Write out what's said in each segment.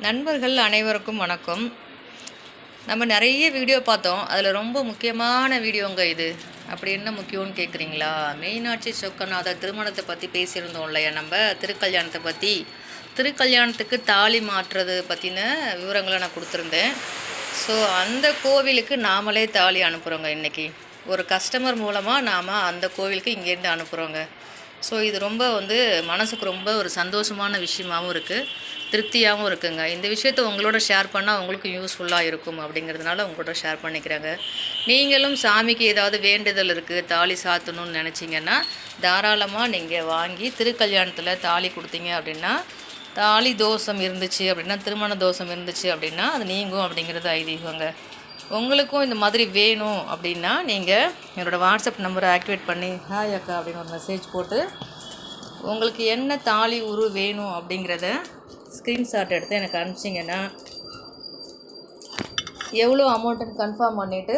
நண்பர்கள் அனைவருக்கும் வணக்கம். நம்ம நிறைய வீடியோ பார்த்தோம். அதில் ரொம்ப முக்கியமான வீடியோங்க இது. அப்படி என்ன முக்கியம்னு கேட்குறீங்களா? மீனாட்சி சொக்கநாதர் திருமணத்தை பற்றி பேசியிருந்தோம் இல்லையா? நம்ம திருக்கல்யாணத்தை பற்றி. திருக்கல்யாணத்துக்கு தாலி மாற்றுறது பற்றின விவரங்களை நான் கொடுத்துருந்தேன். ஸோ அந்த கோவிலுக்கு நாமளே தாலி அனுப்புகிறோங்க. இன்றைக்கி ஒரு கஸ்டமர் மூலமாக நாம் அந்த கோவிலுக்கு இங்கேருந்து அனுப்புகிறோங்க. ஸோ இது ரொம்ப மனசுக்கு ரொம்ப ஒரு சந்தோஷமான விஷயமாகவும் இருக்குது, திருப்தியாகவும் இருக்குங்க. இந்த விஷயத்தை உங்களோட ஷேர் பண்ணால் உங்களுக்கு யூஸ்ஃபுல்லாக இருக்கும் அப்படிங்கிறதுனால உங்களோட ஷேர் பண்ணிக்கிறேங்க. நீங்களும் சாமிக்கு ஏதாவது வேண்டுதல் இருக்குது, தாலி சாத்தணும்னு நினச்சிங்கன்னா தாராளமாக நீங்கள் வாங்கி திருக்கல்யாணத்தில் தாலி கொடுத்தீங்க அப்படின்னா, தாலி தோஷம் இருந்துச்சு அப்படின்னா, திருமண தோஷம் இருந்துச்சு அப்படின்னா அது நீங்கும் அப்படிங்கிறது ஐதீகங்க. உங்களுக்கும் இந்த மாதிரி வேணும் அப்படின்னா நீங்கள் என்னோடய வாட்ஸ்அப் நம்பரை ஆக்டிவேட் பண்ணி ஹாய் அக்கா அப்படின்னு ஒரு மெசேஜ் போட்டு உங்களுக்கு என்ன தாலி உரு வேணும் அப்படிங்கிறத ஸ்க்ரீன்ஷாட் எடுத்து எனக்கு அனுப்பிச்சிங்கன்னா எவ்வளோ அமௌண்ட்டுன்னு கன்ஃபார்ம் பண்ணிவிட்டு,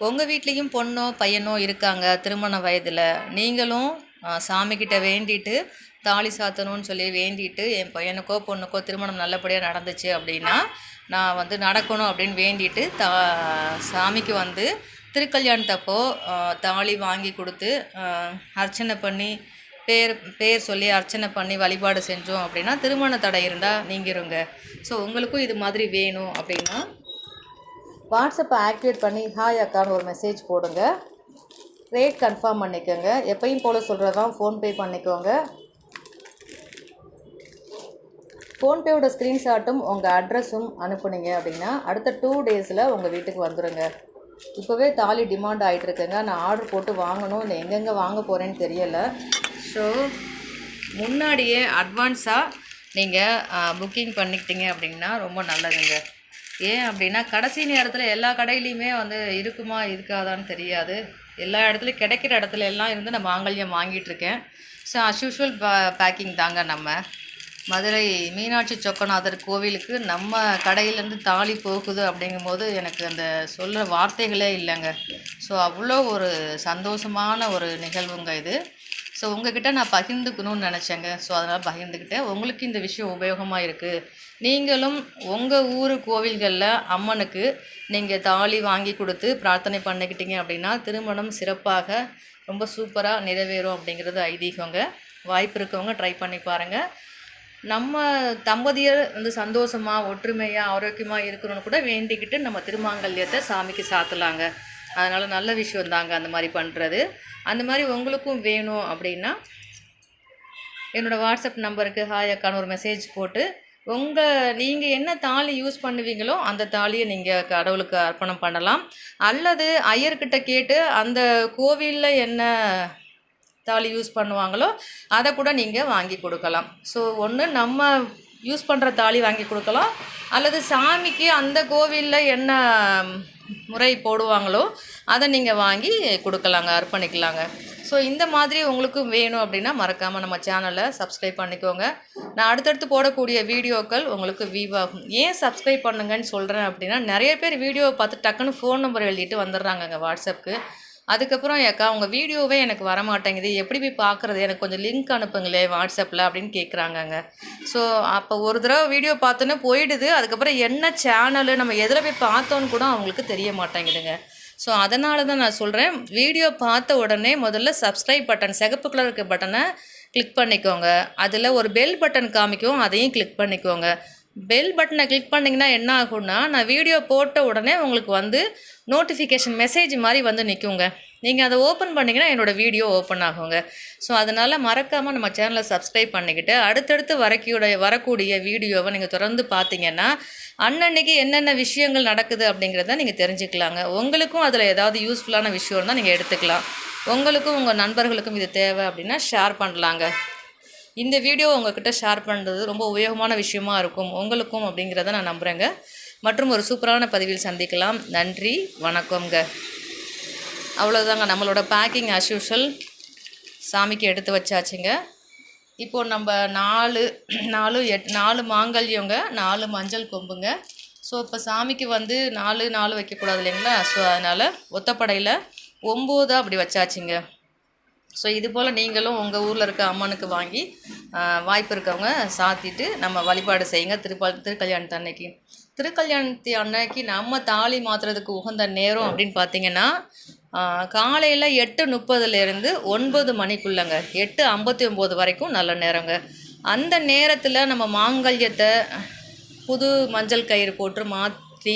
உங்கள் வீட்லேயும் பொண்ணோ பையனோ இருக்காங்க திருமண வயதில், நீங்களும் சாமிக்கிட்ட வேண்டிட்டு தாலி சாத்தணும்னு சொல்லி வேண்டிட்டு என் பையனுக்கோ பொண்ணுக்கோ திருமணம் நல்லபடியாக நடந்துச்சு அப்படின்னா, நான் நடக்கணும் அப்படின்னு வேண்டிட்டு சாமிக்கு திருக்கல்யாணத்தப்போ தாலி வாங்கி கொடுத்து அர்ச்சனை பண்ணி பேர் சொல்லி அர்ச்சனை பண்ணி வழிபாடு செஞ்சோம் அப்படின்னா திருமண தடை இருந்தால் நீங்கிருங்க. ஸோ உங்களுக்கும் இது மாதிரி வேணும் அப்படின்னா வாட்ஸ்அப்பை ஆக்டிவேட் பண்ணி ஹாய் அக்கான்னு ஒரு மெசேஜ் போடுங்க. ரேட் கன்ஃபார்ம் பண்ணிக்கோங்க. எப்பயும் போல் சொல்கிறது தான், ஃபோன்பே பண்ணிக்கோங்க. ஃபோன்பேவோட ஸ்க்ரீன்ஷாட்டும் உங்கள் அட்ரஸும் அனுப்புனீங்க அப்படின்னா அடுத்த 2 டேஸில் உங்கள் வீட்டுக்கு வந்துடுங்க. இப்போவே தாலி டிமாண்ட் ஆகிட்டுருக்குங்க. நான் ஆர்டர் போட்டு வாங்கணும், இல்லை எங்கெங்கே வாங்க போகிறேன்னு தெரியலை. ஸோ முன்னாடியே அட்வான்ஸாக நீங்கள் புக்கிங் பண்ணிக்கிட்டீங்க அப்படின்னா ரொம்ப நல்லதுங்க. ஏன் அப்படின்னா கடைசி நேரத்தில் எல்லா கடையிலையுமே இருக்குமா இருக்காதான்னு தெரியாது. எல்லா இடத்துலையும் கிடைக்கிற இடத்துல எல்லாம் இருந்து நான் மாங்கல்யம் வாங்கிட்டுருக்கேன். ஸோ அஸ்யூஷுவல் பேக்கிங் தாங்க. நம்ம மதுரை மீனாட்சி சொக்கநாதர் கோவிலுக்கு நம்ம கடையிலேருந்து தாலி போகுது அப்படிங்கும்போது எனக்கு அந்த சொல்கிற வார்த்தைகளே இல்லைங்க. ஸோ அவ்வளோ ஒரு சந்தோஷமான ஒரு நிகழ்வுங்க இது. ஸோ உங்ககிட்ட நான் பகிர்ந்துக்கணும்னு நினச்சேங்க. ஸோ அதனால் பகிர்ந்துக்கிட்டேன். உங்களுக்கு இந்த விஷயம் உபயோகமாக இருக்குது. நீங்களும் உங்கள் ஊர் கோவில்களில் அம்மனுக்கு நீங்கள் தாலி வாங்கி கொடுத்து பிரார்த்தனை பண்ணிக்கிட்டீங்க அப்படின்னா திருமணம் சிறப்பாக ரொம்ப சூப்பராக நிறைவேறும் அப்படிங்கிறது ஐதீகங்க. வாய்ப்பு இருக்கவங்க ட்ரை பண்ணி பாருங்கள். நம்ம தம்பதியர் சந்தோஷமாக ஒற்றுமையாக ஆரோக்கியமாக இருக்கணும்னு கூட வேண்டிக்கிட்டு நம்ம திருமாங்கல்யத்தை சாமிக்கு சாத்தலாங்க. அதனால் நல்ல விஷயம் தாங்க அந்த மாதிரி பண்ணுறது. அந்த மாதிரி உங்களுக்கும் வேணும் அப்படின்னா என்னோடய வாட்ஸ்அப் நம்பருக்கு ஹாய் அக்கான்னு ஒரு மெசேஜ் போட்டு நீங்கள் என்ன தாலி யூஸ் பண்ணுவீங்களோ அந்த தாலியை நீங்கள் கடவுளுக்கு அர்ப்பணம் பண்ணலாம். அல்லது ஐயர்கிட்ட கேட்டு அந்த கோவிலில் என்ன தாலி யூஸ் பண்ணுவாங்களோ அதை கூட நீங்கள் வாங்கி கொடுக்கலாம். ஸோ ஒன்று நம்ம யூஸ் பண்ணுற தாலி வாங்கி கொடுக்கலாம், அல்லது சாமிக்கு அந்த கோவிலில் என்ன முறை போடுவாங்களோ அதை நீங்கள் வாங்கி கொடுக்கலாங்க, அர்ப்பணிக்கலாங்க. ஸோ இந்த மாதிரி உங்களுக்கு வேணும் அப்படின்னா மறக்காமல் நம்ம சேனலை சப்ஸ்கிரைப் பண்ணிக்கோங்க. நான் அடுத்தடுத்து போடக்கூடிய வீடியோக்கள் உங்களுக்கு வியூவாகும். ஏன் சப்ஸ்கிரைப் பண்ணுங்கன்னு சொல்கிறேன் அப்படின்னா, நிறைய பேர் வீடியோவை பார்த்து டக்குன்னு ஃபோன் நம்பர் எழுதிட்டு வந்துடுறாங்கங்க வாட்ஸ்அப்புக்கு. அதுக்கப்புறம் ஏக்கா உங்கள் வீடியோவே எனக்கு வரமாட்டேங்குது, எப்படி போய் பார்க்குறது, எனக்கு கொஞ்சம் லிங்க் அனுப்புங்களே வாட்ஸ்அப்பில் அப்படின்னு கேட்குறாங்கங்க. ஸோ அப்போ ஒரு தடவை வீடியோ பார்த்தோன்னே போயிடுது. அதுக்கப்புறம் என்ன சேனலு நம்ம எதில் போய் பார்த்தோன்னு கூட அவங்களுக்கு தெரிய மாட்டேங்குதுங்க. ஸோ அதனால தான் நான் சொல்கிறேன், வீடியோ பார்த்த உடனே முதல்ல சப்ஸ்கிரைப் பட்டன், சிகப்பு கலர் இருக்க பட்டனை கிளிக் பண்ணிக்கோங்க. அதில் ஒரு பெல் பட்டன் காமிக்கும், அதையும் கிளிக் பண்ணிக்கோங்க. பெல் பட்டனை கிளிக் பண்ணிங்கன்னா என்ன ஆகும்னா, நான் வீடியோ போட்ட உடனே உங்களுக்கு நோட்டிஃபிகேஷன் மெசேஜ் மாதிரி நிற்குங்க. நீங்கள் அதை ஓப்பன் பண்ணிங்கன்னா என்னோடய வீடியோ ஓப்பன் ஆகுங்க. ஸோ அதனால் மறக்காமல் நம்ம சேனலை சப்ஸ்கிரைப் பண்ணிக்கிட்டு அடுத்தடுத்து வரக்கூடிய வீடியோவை நீங்கள் தொடர்ந்து பார்த்தீங்கன்னா அன்னன்னைக்கு என்னென்ன விஷயங்கள் நடக்குது அப்படிங்கிறத நீங்கள் தெரிஞ்சுக்கலாங்க. உங்களுக்கும் அதில் ஏதாவது யூஸ்ஃபுல்லான விஷயம் இருந்தால் நீங்கள் எடுத்துக்கலாம். உங்களுக்கும் உங்கள் நண்பர்களுக்கும் இது தேவை அப்படின்னா ஷேர் பண்ணலாங்க. இந்த வீடியோ உங்கள்கிட்ட ஷேர் பண்ணுறது ரொம்ப உபயோகமான விஷயமா இருக்கும் உங்களுக்கும் அப்படிங்கிறத நான் நம்புகிறேங்க. மற்றும் ஒரு சூப்பரான பதிவில் சந்திக்கலாம். நன்றி, வணக்கங்க. அவ்வளோதாங்க, நம்மளோட பேக்கிங் ஆஸ் யூஷுவல் சாமிக்கு எடுத்து வச்சாச்சுங்க. இப்போது நம்ம 4 மாங்கல்யங்க, 4 மஞ்சள் கொம்புங்க. ஸோ இப்போ சாமிக்கு 4 வைக்கக்கூடாது இல்லைங்களா? ஸோ அதனால் ஒத்தப்படையில் 9 அப்படி வச்சாச்சுங்க. ஸோ இது போல் நீங்களும் உங்கள் ஊரில் இருக்க அம்மனுக்கு வாங்கி வாய்ப்பு இருக்கவங்க சாத்திட்டு நம்ம வழிபாடு செய்யுங்க. திருக்கல்யாணத்து அன்னைக்கு. திருக்கல்யாணத்து அன்னைக்கு நம்ம தாலி மாற்றுறதுக்கு உகந்த நேரம் அப்படின்னு பார்த்தீங்கன்னா காலையில் 8:30லேருந்து 9 மணிக்குள்ளங்க, 8:59 வரைக்கும் நல்ல நேரங்க. அந்த நேரத்தில் நம்ம மாங்கல்யத்தை புது மஞ்சள் கயிறு போட்டு மாற்றி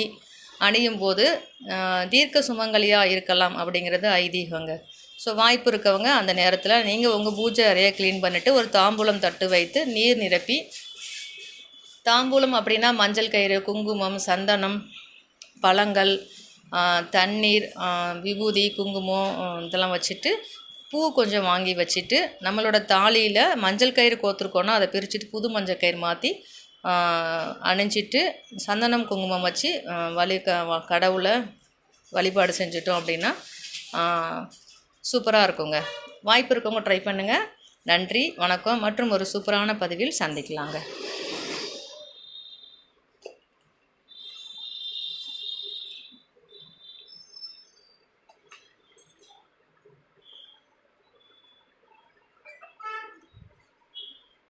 அணியும் போது தீர்க்க சுமங்கலியாக இருக்கலாம் அப்படிங்கிறது ஐதீகங்க. ஸோ வாய்ப்பு இருக்கவங்க அந்த நேரத்தில் நீங்கள் உங்கள் பூஜை அறையை க்ளீன் பண்ணிவிட்டு ஒரு தாம்பூலம் தட்டு வைத்து நீர் நிரப்பி, தாம்பூலம் அப்படின்னா மஞ்சள் கயிறு, குங்குமம், சந்தனம், பழங்கள், தண்ணீர், விபூதி, குங்குமம் இதெல்லாம் வச்சுட்டு பூ கொஞ்சம் வாங்கி வச்சுட்டு நம்மளோட தாலியில் மஞ்சள் கயிறு கோத்துருக்கோன்னா அதை பிரிச்சுட்டு புது மஞ்சள் கயிறு மாற்றி அணிஞ்சிட்டு சந்தனம் குங்குமம் வச்சு கடவுளை வழிபாடு செஞ்சிட்டோம் அப்படின்னா சூப்பராக இருக்குங்க. வாய்ப்பு இருக்கவங்க ட்ரை பண்ணுங்கள். நன்றி, வணக்கம். மற்றும் ஒரு சூப்பரான பதிவில் சந்திக்கலாங்க.